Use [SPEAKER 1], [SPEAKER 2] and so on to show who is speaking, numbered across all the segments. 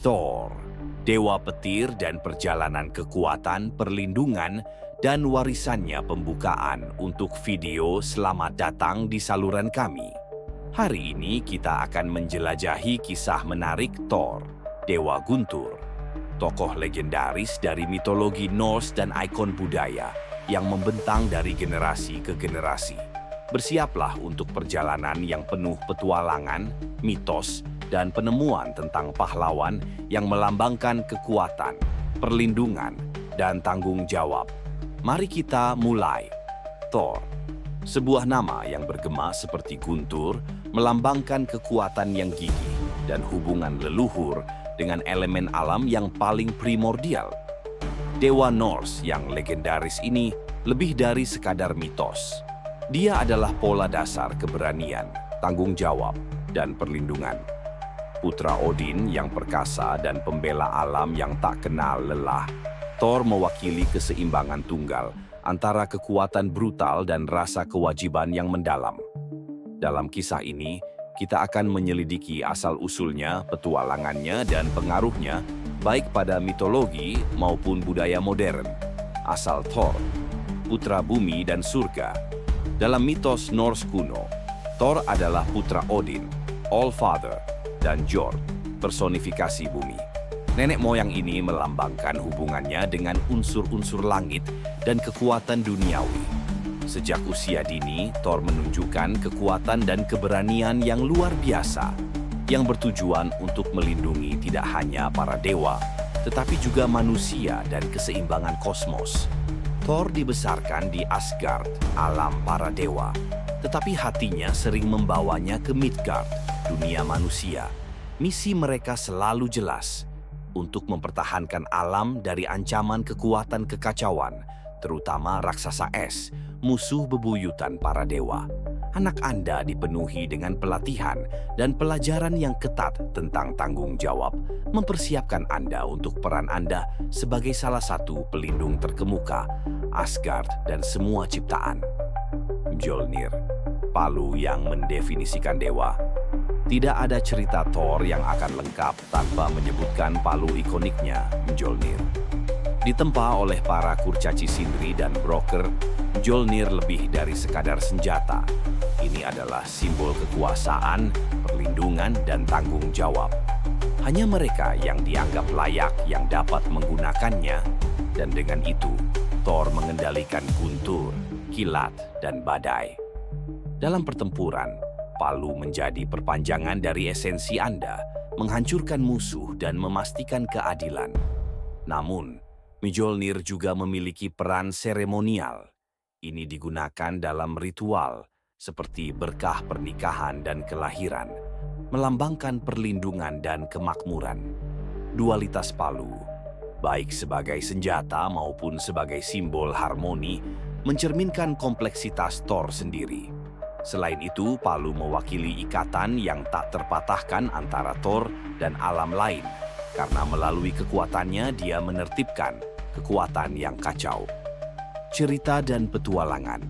[SPEAKER 1] Thor, dewa petir dan perjalanan kekuatan, perlindungan, dan warisannya pembukaan untuk video Selamat Datang di saluran kami. Hari ini kita akan menjelajahi kisah menarik Thor, dewa guntur, tokoh legendaris dari mitologi Norse dan ikon budaya yang membentang dari generasi ke generasi. Bersiaplah untuk perjalanan yang penuh petualangan, mitos, dan penemuan tentang pahlawan yang melambangkan kekuatan, perlindungan, dan tanggung jawab. Mari kita mulai. Thor, sebuah nama yang bergema seperti guntur, melambangkan kekuatan yang gigih dan hubungan leluhur dengan elemen alam yang paling primordial. Dewa Norse yang legendaris ini lebih dari sekadar mitos. Dia adalah pola dasar keberanian, tanggung jawab, dan perlindungan. Putra Odin yang perkasa dan pembela alam yang tak kenal lelah, Thor mewakili keseimbangan tunggal antara kekuatan brutal dan rasa kewajiban yang mendalam. Dalam kisah ini, kita akan menyelidiki asal-usulnya, petualangannya, dan pengaruhnya baik pada mitologi maupun budaya modern. Asal Thor, putra bumi dan surga. Dalam mitos Norse kuno, Thor adalah putra Odin, All-Father, dan Jord, personifikasi bumi. Nenek moyang ini melambangkan hubungannya dengan unsur-unsur langit dan kekuatan duniawi. Sejak usia dini, Thor menunjukkan kekuatan dan keberanian yang luar biasa, yang bertujuan untuk melindungi tidak hanya para dewa, tetapi juga manusia dan keseimbangan kosmos. Thor dibesarkan di Asgard, alam para dewa, tetapi hatinya sering membawanya ke Midgard, dunia manusia. Misi mereka selalu jelas, untuk mempertahankan alam dari ancaman kekuatan kekacauan, terutama raksasa es, musuh bebuyutan para dewa. Anak Anda dipenuhi dengan pelatihan dan pelajaran yang ketat tentang tanggung jawab, mempersiapkan Anda untuk peran Anda sebagai salah satu pelindung terkemuka, Asgard dan semua ciptaan. Mjolnir, palu yang mendefinisikan dewa. Tidak ada cerita Thor yang akan lengkap tanpa menyebutkan palu ikoniknya, Mjolnir. Ditempa oleh para kurcaci Sindri dan Broker, Mjolnir lebih dari sekadar senjata. Ini adalah simbol kekuasaan, perlindungan, dan tanggung jawab. Hanya mereka yang dianggap layak yang dapat menggunakannya, dan dengan itu, Thor mengendalikan guntur, kilat, dan badai. Dalam pertempuran, palu menjadi perpanjangan dari esensi Anda, menghancurkan musuh dan memastikan keadilan. Namun, Mjolnir juga memiliki peran seremonial. Ini digunakan dalam ritual, seperti berkah pernikahan dan kelahiran, melambangkan perlindungan dan kemakmuran. Dualitas palu, baik sebagai senjata maupun sebagai simbol harmoni, mencerminkan kompleksitas Thor sendiri. Selain itu, palu mewakili ikatan yang tak terpatahkan antara Thor dan alam lain, karena melalui kekuatannya dia menertibkan kekuatan yang kacau. Cerita dan petualangan.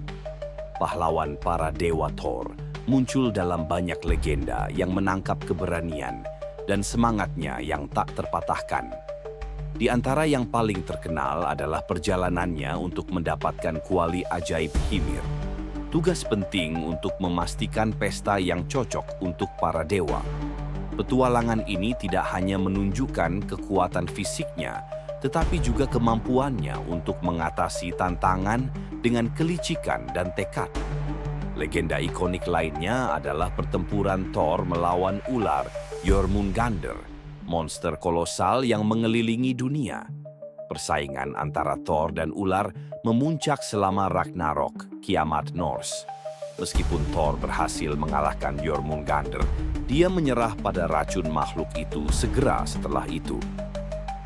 [SPEAKER 1] Pahlawan para dewa Thor muncul dalam banyak legenda yang menangkap keberanian dan semangatnya yang tak terpatahkan. Di antara yang paling terkenal adalah perjalanannya untuk mendapatkan kuali ajaib Hymir. Tugas penting untuk memastikan pesta yang cocok untuk para dewa. Petualangan ini tidak hanya menunjukkan kekuatan fisiknya, tetapi juga kemampuannya untuk mengatasi tantangan dengan kelicikan dan tekad. Legenda ikonik lainnya adalah pertempuran Thor melawan ular Jormungandr, monster kolosal yang mengelilingi dunia. Persaingan antara Thor dan ular memuncak selama Ragnarok, kiamat Norse. Meskipun Thor berhasil mengalahkan Jormungandr, dia menyerah pada racun makhluk itu segera setelah itu.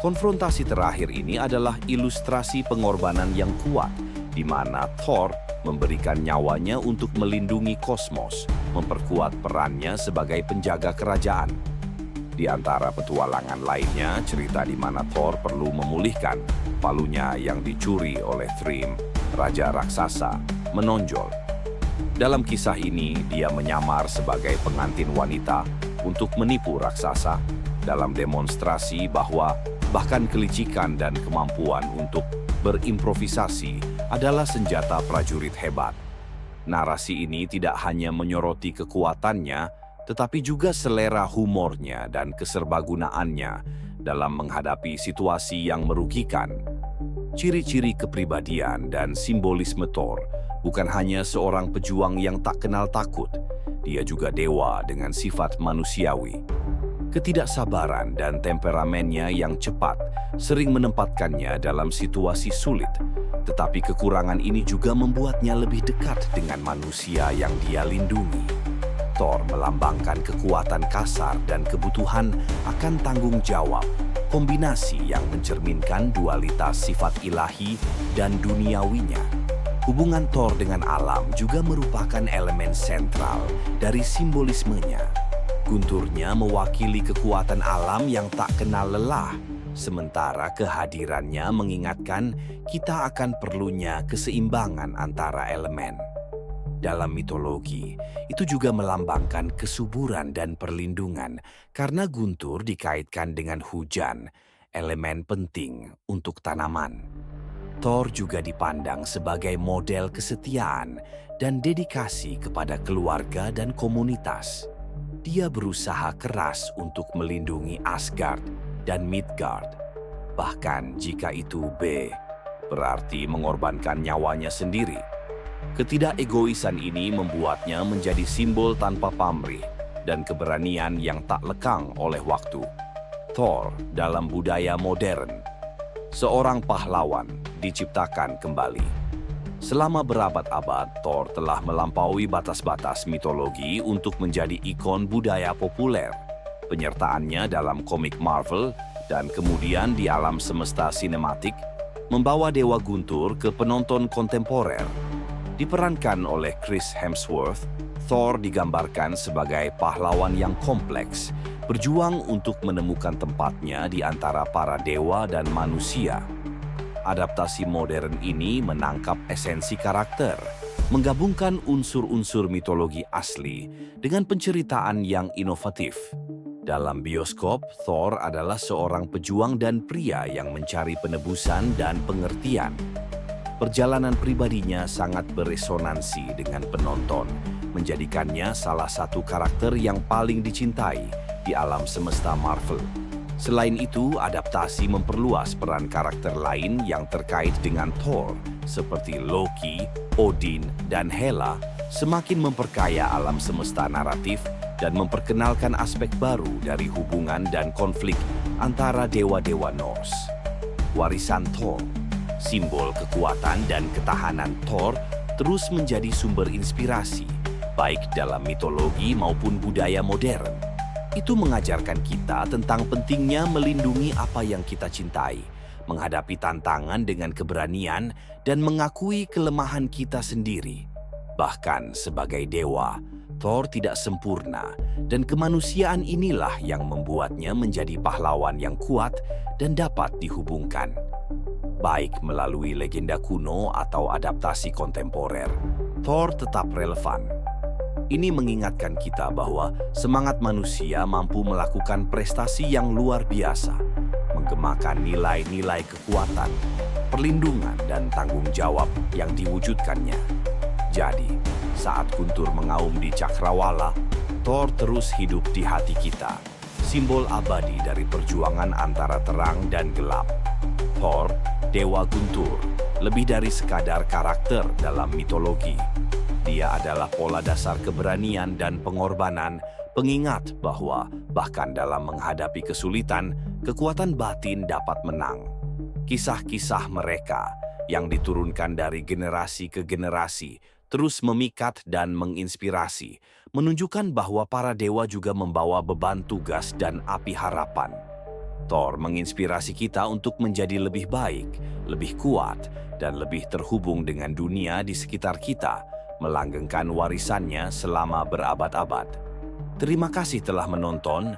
[SPEAKER 1] Konfrontasi terakhir ini adalah ilustrasi pengorbanan yang kuat, di mana Thor memberikan nyawanya untuk melindungi kosmos, memperkuat perannya sebagai penjaga kerajaan. Di antara petualangan lainnya, cerita di mana Thor perlu memulihkan palunya yang dicuri oleh Thrym, raja raksasa, menonjol. Dalam kisah ini, dia menyamar sebagai pengantin wanita untuk menipu raksasa, dalam demonstrasi bahwa bahkan kelicikan dan kemampuan untuk berimprovisasi adalah senjata prajurit hebat. Narasi ini tidak hanya menyoroti kekuatannya, tetapi juga selera humornya dan keserbagunaannya dalam menghadapi situasi yang merugikan. Ciri-ciri kepribadian dan simbolisme Thor bukan hanya seorang pejuang yang tak kenal takut, dia juga dewa dengan sifat manusiawi. Ketidaksabaran dan temperamennya yang cepat sering menempatkannya dalam situasi sulit, tetapi kekurangan ini juga membuatnya lebih dekat dengan manusia yang dia lindungi. Thor melambangkan kekuatan kasar dan kebutuhan akan tanggung jawab, kombinasi yang mencerminkan dualitas sifat ilahi dan duniawinya. Hubungan Thor dengan alam juga merupakan elemen sentral dari simbolismenya. Gunturnya mewakili kekuatan alam yang tak kenal lelah, sementara kehadirannya mengingatkan kita akan perlunya keseimbangan antara elemen. Dalam mitologi, itu juga melambangkan kesuburan dan perlindungan karena guntur dikaitkan dengan hujan, elemen penting untuk tanaman. Thor juga dipandang sebagai model kesetiaan dan dedikasi kepada keluarga dan komunitas. Dia berusaha keras untuk melindungi Asgard dan Midgard, bahkan jika itu berarti mengorbankan nyawanya sendiri. Ketidakegoisan ini membuatnya menjadi simbol tanpa pamrih dan keberanian yang tak lekang oleh waktu. Thor dalam budaya modern, seorang pahlawan diciptakan kembali. Selama berabad-abad, Thor telah melampaui batas-batas mitologi untuk menjadi ikon budaya populer. Penyertaannya dalam komik Marvel dan kemudian di alam semesta sinematik membawa Dewa Guntur ke penonton kontemporer. Diperankan oleh Chris Hemsworth, Thor digambarkan sebagai pahlawan yang kompleks, berjuang untuk menemukan tempatnya di antara para dewa dan manusia. Adaptasi modern ini menangkap esensi karakter, menggabungkan unsur-unsur mitologi asli dengan penceritaan yang inovatif. Dalam bioskop, Thor adalah seorang pejuang dan pria yang mencari penebusan dan pengertian. Perjalanan pribadinya sangat beresonansi dengan penonton, menjadikannya salah satu karakter yang paling dicintai di alam semesta Marvel. Selain itu, adaptasi memperluas peran karakter lain yang terkait dengan Thor, seperti Loki, Odin, dan Hela, semakin memperkaya alam semesta naratif dan memperkenalkan aspek baru dari hubungan dan konflik antara dewa-dewa Norse. Warisan Thor, simbol kekuatan dan ketahanan Thor, terus menjadi sumber inspirasi, baik dalam mitologi maupun budaya modern. Itu mengajarkan kita tentang pentingnya melindungi apa yang kita cintai, menghadapi tantangan dengan keberanian, dan mengakui kelemahan kita sendiri. Bahkan sebagai dewa, Thor tidak sempurna, dan kemanusiaan inilah yang membuatnya menjadi pahlawan yang kuat dan dapat dihubungkan. Baik melalui legenda kuno atau adaptasi kontemporer, Thor tetap relevan. Ini mengingatkan kita bahwa semangat manusia mampu melakukan prestasi yang luar biasa, menggemakan nilai-nilai kekuatan, perlindungan, dan tanggung jawab yang diwujudkannya. Jadi, saat Guntur mengaum di Cakrawala, Thor terus hidup di hati kita, simbol abadi dari perjuangan antara terang dan gelap. Thor, Dewa Guntur, lebih dari sekadar karakter dalam mitologi. Dia adalah pola dasar keberanian dan pengorbanan, pengingat bahwa bahkan dalam menghadapi kesulitan, kekuatan batin dapat menang. Kisah-kisah mereka yang diturunkan dari generasi ke generasi terus memikat dan menginspirasi, menunjukkan bahwa para dewa juga membawa beban tugas dan api harapan. Thor menginspirasi kita untuk menjadi lebih baik, lebih kuat, dan lebih terhubung dengan dunia di sekitar kita, melanggengkan warisannya selama berabad-abad. Terima kasih telah menonton.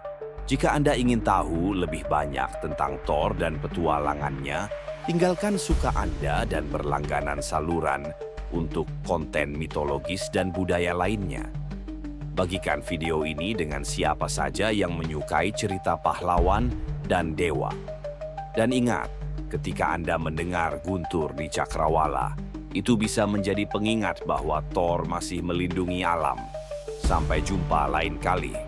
[SPEAKER 1] Jika Anda ingin tahu lebih banyak tentang Thor dan petualangannya, tinggalkan suka Anda dan berlangganan saluran untuk konten mitologis dan budaya lainnya. Bagikan video ini dengan siapa saja yang menyukai cerita pahlawan dan dewa. Dan ingat, ketika Anda mendengar guntur di cakrawala, itu bisa menjadi pengingat bahwa Thor masih melindungi alam. Sampai jumpa lain kali.